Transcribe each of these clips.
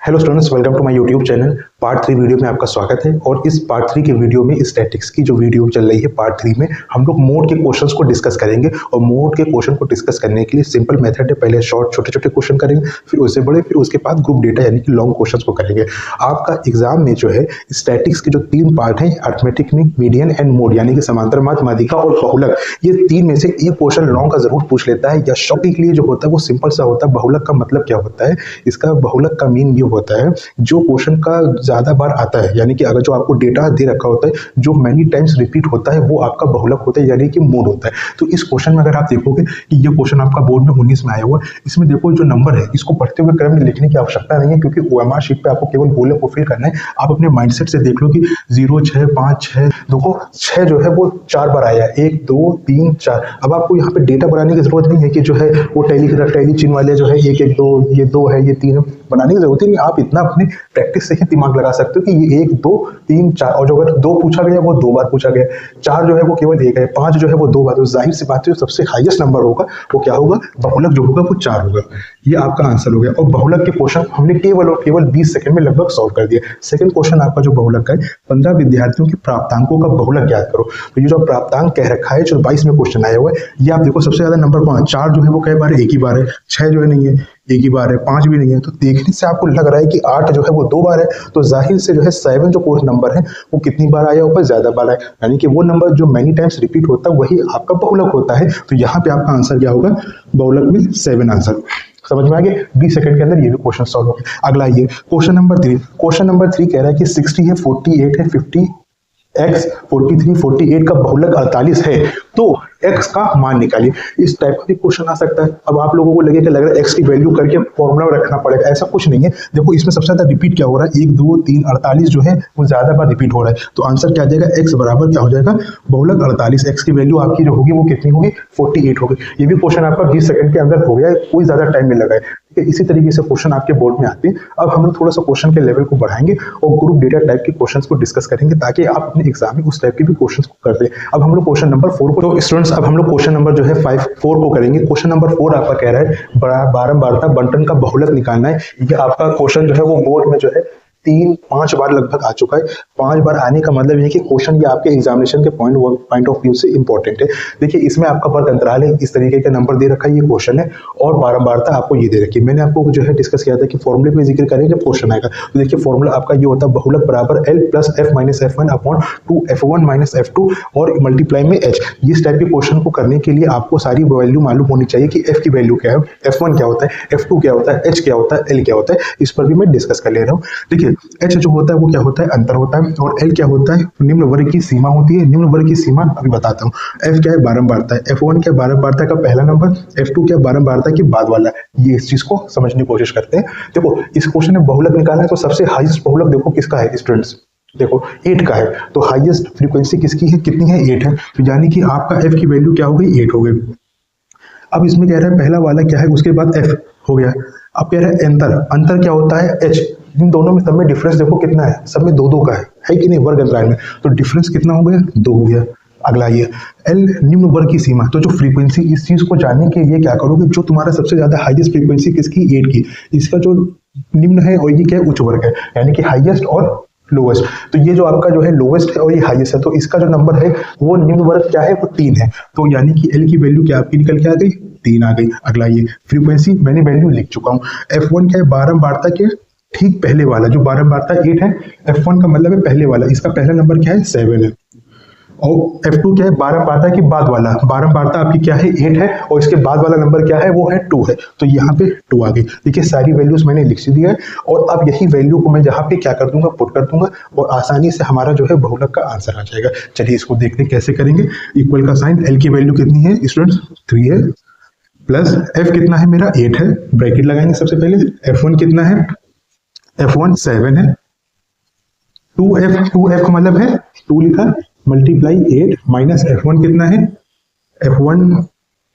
Hello students, welcome to my YouTube channel. Part 3 video में आपका स्वागत है। और इस पार्ट 3 के वीडियो में स्टैटिक्स की जो वीडियो चल रही है पार्ट 3 में हम लोग मोड के क्वेश्चंस को डिस्कस करेंगे। और मोड के क्वेश्चन को डिस्कस करने के लिए सिंपल मेथड है, पहले शॉर्ट छोटे छोटे क्वेश्चन करेंगे, फिर उससे बड़े, फिर उसके बाद ग्रुप डेटा यानी कि लॉन्ग क्वेश्चन को करेंगे। आपका एग्जाम में जो है स्टैटिक्स के जो 3 पार्ट हैं, अरिथमेटिक, मीडियन एंड मोड, यानी कि समांतर माध्य, माध्यिका और बहुलक, ये 3 में से एक क्वेश्चन लॉन्ग का जरूर पूछ लेता है। या शॉर्ट के लिए जो होता है वो सिंपल सा होता है। बहुलक का मतलब क्या होता है? इसका बहुलक का मीन ये होता है जो क्वेश्चन का ज्यादा बार आता है, यानी कि अगर जो आपको डेटा दे रखा होता है जो मेनी टाइम्स रिपीट होता है वो आपका बहुलक होता है, यानी कि मोड होता है। तो इस क्वेश्चन में अगर आप देखोगे कि ये क्वेश्चन आपका बोर्ड में 19 में आया हुआ है, इसमें देखो जो नंबर है इसको पढ़ते हुए क्रम में लिखने की आवश्यकता नहीं है, क्योंकि ओएमआर शीट पे आपको केवल बहुलक को फिल करना है। आप अपने माइंडसेट से देख लो कि 0, 6, 5, 6, देखो 6 जो है वो 4 बार आया, 1, 2, 3, 4। अब आपको यहाँ पे डेटा बनाने की जरूरत नहीं है कि जो है वो टैली चिन्ह वाले जो है 1, 1, 2, ये 2 है, ये 3 है, बनाने की जरूरत ही नहीं। आप इतना अपने प्रैक्टिस से ही दिमाग लगा सकते हो कि ये 1, 2, 3, 4, और जो अगर 2 पूछा गया वो 2 बार पूछा गया, 4 जो है वो केवल 1 है, 5 जो है वो 2 बार। तो जाहिर सी बात है जो सबसे हाईएस्ट नंबर होगा वो क्या होगा? बहुलक जो होगा वो 4 होगा। ये आपका आंसर हो गया। और बहुलक के क्वेश्चन हमने केवल और केवल 20 सेकंड में लगभग सॉल्व कर दिया। सेकंड क्वेश्चन आपका जो बहुलक का है, 15 विद्यार्थियों के प्राप्तांकों का बहुलक ज्ञात करो। तो ये जो प्राप्तांक कह रखा है, जो 22 में क्वेश्चन आया हुआ है, ये आप देखो सबसे ज्यादा नंबर कौन है? 4 जो है वो कई बार एक ही बार है, 6 जो है नहीं है, एक ही बार है, 5 भी नहीं है। तो देखने से आपको लग रहा है कि 8 जो है वो 2 बार है। तो जाहिर से जो है 7 जो कोर्स नंबर है वो कितनी बार आया होगा? ज्यादा बार आया, यानी कि वो नंबर जो मेनी टाइम्स रिपीट होता है वही आपका बहुलक होता है। तो यहाँ पे आपका आंसर क्या होगा? बहुलक में 7 आंसर। समझ में आ गया? 20 सेकंड के अंदर ये भी क्वेश्चन सॉल्व हो गया। अगला ये क्वेश्चन नंबर 3। क्वेश्चन नंबर 3 कह रहा है कि 60 है, 48 है, 50 x 43 48 का बहुलक 48 है, तो x का मान निकालिए। इस टाइप का भी क्वेश्चन आ सकता है। अब आप लोगों को लग रहा है x की वैल्यू करके फॉर्मूला रखना पड़ेगा, ऐसा कुछ नहीं है। देखो इसमें सबसे ज्यादा रिपीट क्या हो रहा है? 1, 2, 3, 48 जो है वो ज्यादा बार रिपीट हो रहा है। तो आंसर क्या आ जाएगा? x बराबर क्या हो जाएगा? बहुलक 48। x की वैल्यू आपकी जो होगी वो कितनी होगी? 48 होगी। ये भी क्वेश्चन आपका 20 सेकंड के अंदर हो गया है, कोई ज्यादा टाइम नहीं लगा है। इसी तरीके से क्वेश्चन आपके बोर्ड में आते हैं। अब हम लोग थोड़ा सा क्वेश्चन के लेवल को बढ़ाएंगे और ग्रुप डेटा टाइप के क्वेश्चंस को डिस्कस करेंगे, ताकि आप अपने एग्जाम में उस टाइप के भी क्वेश्चंस को कर दें। अब हम लोग क्वेश्चन नंबर 4 को, तो स्टूडेंट्स अब हम लोग क्वेश्चन नंबर जो है 4 को करेंगे। क्वेश्चन नंबर 4 आपका कह रहा है बारंबारता बंटन का बहुलक निकालना है। ये आपका क्वेश्चन जो है वो बोर्ड में जो है 3-5 बार लगभग आ चुका है। 5 बार आने का मतलब है कि क्वेश्चन ये आपके एग्जामिनेशन के पॉइंट ऑफ व्यू से इंपॉर्टेंट है। देखिए इसमें आपका वर्ग अंतराल है, इस तरीके का नंबर दे रखा है, ये क्वेश्चन है। और बारंबारता आपको ये दे रखी है। मैंने आपको जो है डिस्कस किया था कि फॉर्मूले पे जिक्र करें जब क्वेश्चन आएगा। तो देखिए फॉर्मूला आपका ये होता है बहुलक बराबर L plus F minus F1 upon 2 F1 minus F2 और मल्टीप्लाई में H। इस टाइप के क्वेश्चन को करने के लिए आपको सारी वैल्यू मालूम होनी चाहिए कि F की वैल्यू क्या है, F1 क्या होता है, F2 क्या होता है, H क्या होता है, L क्या होता है। इस पर भी मैं डिस्कस कर ले रहा हूँ। देखिए H जो होता है वो क्या होता है? अंतर होता है। और L क्या होता है? निम्न वर्ग की सीमा होती है। निम्न वर्ग की सीमा अभी बताता हूँ। F क्या है? बारंबारता है। F1 क्या? बारंबारता का पहला नंबर। F2 क्या? बारंबारता के बाद वाला। ये इस चीज को समझने की कोशिश करते हैं। देखो इस क्वेश्चन में बहुलक निकालना है, तो सबसे हाईएस्ट बहुलक देखो किसका है स्टूडेंट्स? देखो 8 का है। तो हाईएस्ट फ्रीक्वेंसी किसकी है? कितनी है? 8 है। तो यानी कि आपका F की वैल्यू क्या हो गई? 8 हो गई। अब इसमें कह रहा है पहला वाला क्या है, उसके बाद F हो गया। अब कह रहा है अंतर क्या होता है? H। इन दोनों में सब में डिफरेंस देखो कितना है? सब में 2-2 का है कि नहीं? वर्ग अंतराल में। तो डिफरेंस कितना हो गया? 2 हो गया। अगला ये L निम्न वर्ग की सीमा। तो जो फ्रीक्वेंसी, इस चीज को जानने के लिए क्या करोगे? जो तुम्हारा सबसे ज्यादा हाईएस्ट फ्रीक्वेंसी किसकी? 8 की। इसका जो निम्न है और ये क्या है? उच्च वर्ग है, यानी कि हाईएस्ट और लोवेस्ट। तो ये जो आपका जो है लोवेस्ट है और ये हाईएस्ट है, तो इसका जो नंबर है वो निम्न वर्ग क्या है? वो 3 है। तो यानी कि L की वैल्यू क्या आपकी निकल के आ गई? 3 आ गई। अगला ये फ्रीक्वेंसी मैंने वैल्यू लिख चुका हूँ। F1 क्या है? बारंबारता के ठीक पहले वाला, जो बारंबारता 8 है, F1 का मतलब है पहले वाला, इसका पहला नंबर क्या है? 7 है। और F2 क्या है? बारंबारता के बाद वाला। बारंबारता आपकी क्या है? 8 है और इसके बाद वाला नंबर क्या है? वो है 2 है। तो यहाँ पे 2 आ गई। देखिए सारी वैल्यूज मैंने लिख दिया है। और अब यही वैल्यू को मैं यहाँ पे क्या कर दूंगा? पुट कर दूंगा और आसानी से हमारा जो है बहुलक का आंसर आ जाएगा। चलिए इसको देखते कैसे करेंगे। इक्वल का साइन, L की वैल्यू कितनी है स्टूडेंट्स? 3 है, प्लस F कितना है मेरा? 8 है। ब्रैकेट लगाएंगे सबसे पहले। F1 कितना है? F1 7 है। 2F का मतलब है 2 लिखा, मल्टीप्लाई 8 माइनस F1 कितना है? F1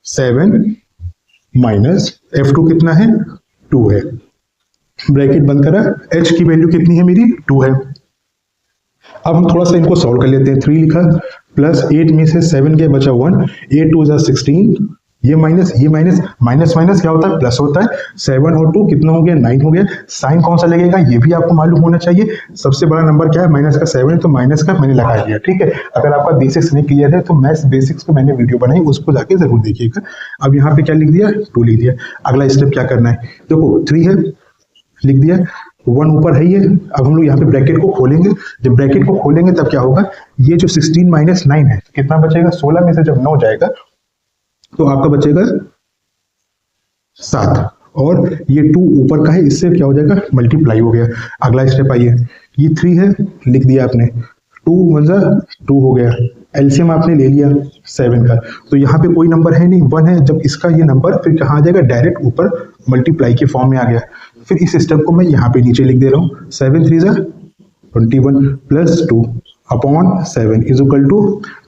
7 माइनस F2 कितना है? 2 है। ब्रैकेट बंद करा। H की वैल्यू कितनी है मेरी? 2 है। अब हम थोड़ा सा इनको सॉल्व कर लेते हैं। 3 लिखा, प्लस 8 में से 7 के बचा 1, 8 2 16, ये माइनस, ये माइनस, माइनस माइनस क्या होता है, प्लस होता है। 7 और 2 कितना हो गया, 9 हो गया। साइन कौन सा लगेगा ये भी आपको मालूम होना चाहिए। सबसे बड़ा नंबर क्या है, माइनस का 7, तो माइनस का मैंने लगा दिया, ठीक है। अगर आपका बेसिक्स नहीं क्लियर है तो मैथ्स बेसिक्स पे मैंने वीडियो बनाई, उसको जाके जरूर देखिएगा। अब यहाँ पे क्या लिख दिया, 2 लिख दिया। अगला स्टेप क्या करना है, देखो 3 है, लिख दिया। 1 ऊपर है ये। अब हम लोग यहाँ पे ब्रैकेट को खोलेंगे। जब ब्रैकेट को खोलेंगे तब क्या होगा, ये जो 16 माइनस 9 है कितना बचेगा, 16 में से जब 9 जाएगा तो आपका बचेगा 7, और ये 2 ऊपर का है, इससे क्या हो जाएगा, मल्टीप्लाई हो गया। अगला स्टेप आइए, ये 3 है, लिख दिया आपने। 2 1 2 हो गया। एलसीएम आपने ले लिया 7 का, तो यहाँ पे कोई नंबर है नहीं, 1 है। जब इसका ये नंबर फिर कहाँ आ जाएगा, डायरेक्ट ऊपर मल्टीप्लाई के फॉर्म में आ गया। फिर इस स्टेप को मैं यहाँ पे नीचे लिख दे रहा हूँ। 7 3 21 plus 2 upon 7 is equal to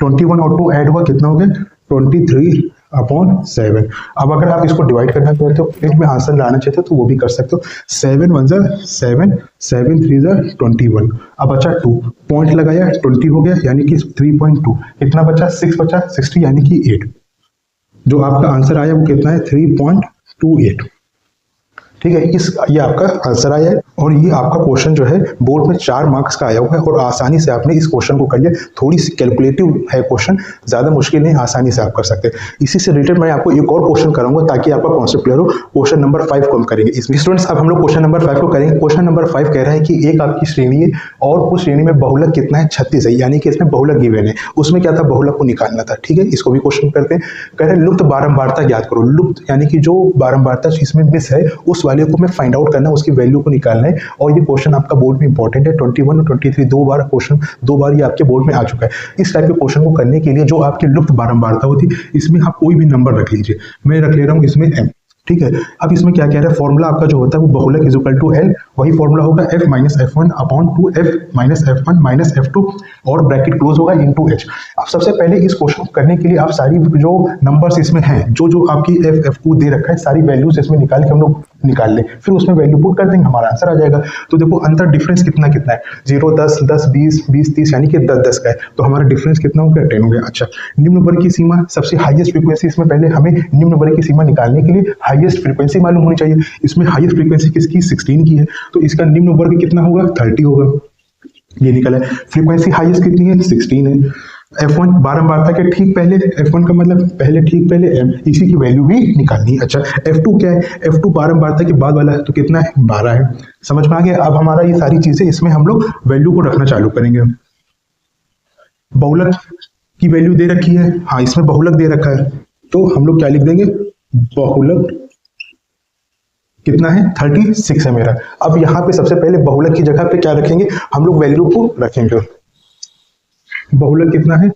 21 और 2 ऐड हुआ कितना हो गया, 23 अपॉन 7। अब अगर आप इसको डिवाइड करना चाहते हो, प्लेट में आंसर लाना चाहते हो तो वो भी कर सकते हो। 7 1 7, 7 3 21। अब अच्छा 2 पॉइंट लगाया, 20 हो गया, यानी कि 3.2। कितना बचा, 6 बचा, 60 यानी कि 8। जो आपका आंसर आया वो कितना है, 3.28, ठीक है। ये आपका आंसर आया है, और ये आपका क्वेश्चन जो है बोर्ड में 4 मार्क्स का आया हुआ है, और आसानी से आपने इस क्वेश्चन को कर लिया। थोड़ी सी कैलकुलेटिव है क्वेश्चन, ज्यादा मुश्किल नहीं, आसानी से आप कर सकते हैं। इसी से रिलेटेड मैं आपको एक और क्वेश्चन कराऊंगा ताकि आपका कॉन्सेप्ट क्लियर हो। क्वेश्चन नंबर 5 को हम करेंगे। इसमें स्टूडेंट्स अब हम लोग क्वेश्चन नंबर 5 को करेंगे। क्वेश्चन नंबर 5 कह रहा है कि एक आपकी श्रेणी है और उस श्रेणी में बहुलक कितना है, 36 है, यानी कि इसमें बहुलक गिवन है। उसमें क्या था, बहुलक को निकालना था, ठीक है। इसको भी क्वेश्चन करते हैं। कह रहे हैं लुप्त बारंबारता ज्ञात करो। लुप्त यानी कि जो बारंबारता इसमें मिस है उस वाले को मैं फाइंड आउट करना है, उसकी वैल्यू को निकालना है। और ये क्वेश्चन आपका बोर्ड में इंपॉर्टेंट है। 21 और 23 दो बार ये आपके बोर्ड में आ चुका है। इस टाइप के क्वेश्चन को करने के लिए जो आपकी लुप्त बारंबारता होती है, इसमें आप कोई भी नंबर रख लीजिए। मैं रख ले रहा हूँ इसमें m, ठीक है। अब इसमें क्या कह रहा है, फॉर्मूला आपका जो होता है वो बहुलक इज इक्वल टू एल, वही फॉर्मूला होगा f minus f1 upon 2f minus f1 minus f2, और ब्रैकेट क्लोज होगा इनटू h। अब सबसे पहले इस क्वेश्चन को करने के लिए आप सारी जो नंबर्स इसमें हैं, जो आपकी f f2 दे रखा है, सारी वैल्यूज इसमें निकाल के हम लोग निकाल लें, फिर उसमें वैल्यू पुट कर देंगे, हमारा आंसर आ जाएगा। तो देखो अंतर डिफरेंस कितना कितना है, 0 10 10 20 20 30, यानी कि 10 10 का है, तो हमारा डिफरेंस कितना हो गया, 10 हो गया। अच्छा, निम्न वर्ग की सीमा, सबसे हाईएस्ट फ्रीक्वेंसी, इसमें पहले हमें निम्न वर्ग की सीमा निकालने के लिए हाईएस्ट फ्रीक्वेंसी मालूम होनी चाहिए। इसमें हाईएस्ट फ्रीक्वेंसी किसकी, 16 की है, तो इसका निम्न वर्ग कितना होगा, 30 होगा। ये निकला है। फ्रीक्वेंसी हाईएस्ट कितनी है, 16 है। F1 बारंबारता के ठीक पहले, F1 का मतलब पहले, ठीक पहले m, इसी की वैल्यू भी निकालनी है। अच्छा, F2 क्या है, F2 बारंबारता के बाद वाला है, तो कितना है, 12 है। समझ में आ गया। अब हमारा ये सारी चीजें, इसमें हम लोग वैल्यू को रखना चालू करेंगे। बहुलक की वैल्यू दे रखी है, हाँ इसमें बहुलक दे रखा है, तो हम लोग क्या लिख देंगे, बहुलक कितना है, 36 है मेरा। अब यहाँ पे सबसे पहले बहुलक की जगह पे क्या रखेंगे, हम लोग वैल्यू को रखेंगे। बहुलक कितना है,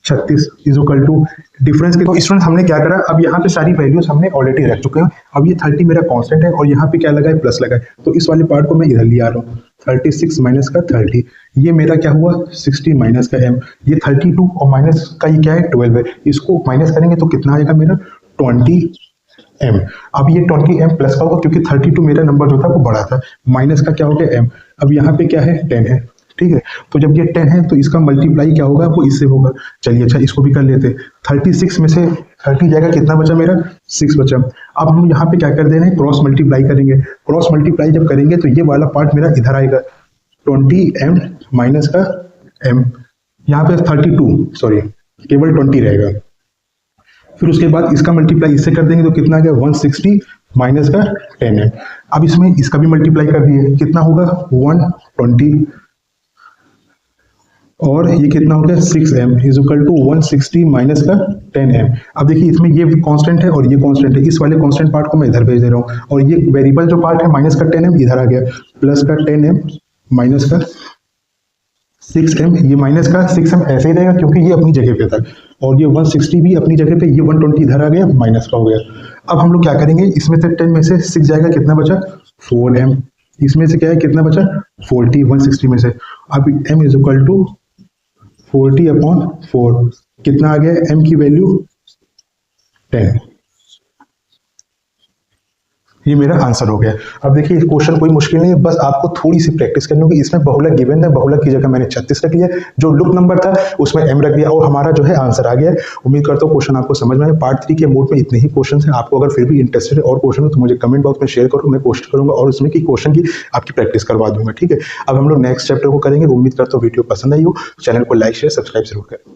36 इज इक्वल टू डिफरेंस के। तो स्टूडेंट हमने क्या करा, अब यहाँ पे सारी वैल्यूज हमने ऑलरेडी रख चुके हैं। अब ये 30 मेरा कांस्टेंट है, और यहाँ पे क्या लगा है, प्लस लगा है, तो इस वाले पार्ट को मैं इधर ले आ रहा हूँ। 36 माइनस का 30, ये मेरा क्या हुआ, 60 माइनस का m, ये 32 और माइनस का ये क्या है, 12 है। इसको माइनस करेंगे तो कितना आएगा मेरा, 20m। अब ये 20m प्लस का होगा, क्योंकि 32 मेरा नंबर जो था वो बड़ा था, माइनस का क्या हो गया m। अब यहाँ पे क्या है, 10 है, ठीक है। तो जब ये 10 है तो इसका मल्टीप्लाई क्या होगा, वो इससे होगा। चलिए अच्छा, इसको भी कर लेते हैं। 36 में से 30 जाएगा, कितना बचा मेरा, 6 बचा। अब हम यहाँ पे क्या कर दे रहे हैं, क्रॉस मल्टीप्लाई करेंगे। क्रॉस मल्टीप्लाई जब करेंगे तो ये वाला पार्ट मेरा इधर आएगा, 20m माइनस का m, यहाँ पे 32 सॉरी केवल 20 रहेगा। फिर उसके बाद इसका मल्टीप्लाई इससे कर देंगे तो कितना आ गया, 160 माइनस का 10m। अब इसमें इसका भी मल्टीप्लाई कर दिए, कितना होगा, 120, और ये कितना हो गया, 6m is equal to 160 minus का 10m। अब देखिए इसमें ये कांस्टेंट है और ये कांस्टेंट है, इस वाले कांस्टेंट पार्ट को मैं इधर भेज दे रहा हूँ, और ये वेरिएबल जो पार्ट है माइनस का 10m इधर आ गया, प्लस का 10m माइनस का 6m, ये माइनस का 6m ऐसे ही रहेगा क्योंकि ये अपनी जगह पे था, और ये 160 भी अपनी जगह पे, ये 120 इधर आ गया, माइनस का हो गया। अब हम लोग क्या करेंगे, इसमें से 10 में से 6 जाएगा, कितना बचा, 4m। इसमें से क्या है, कितना बचा, 40 160 में से। अब m is equal to 40 upon 4, कितना आ गया, m की वैल्यू 10। ये मेरा आंसर हो गया। अब देखिए क्वेश्चन कोई मुश्किल नहीं है, बस आपको थोड़ी सी प्रैक्टिस करनी होगी। इसमें बहुलक गिवन है, बहुलक की जगह मैंने 36 रख लिया, जो लुक नंबर था उसमें m रख दिया और हमारा जो है आंसर आ गया। उम्मीद करता हूँ क्वेश्चन आपको समझ में आए। पार्ट 3 के मोड में इतने ही क्वेश्चन हैं। आपको अगर फिर भी इंटरेस्टेड है और क्वेश्चन तो मुझे कमेंट बॉक्स में शेयर करो, मैं कोशिश करूंगा और उसमें की क्वेश्चन की आपकी प्रैक्टिस करवा दूंगा। ठीक है, अब हम लोग नेक्स्ट चैप्टर को करेंगे। उम्मीद करता हूँ वीडियो पसंद आई हो। चैनल को लाइक शेयर सब्सक्राइब जरूर करें।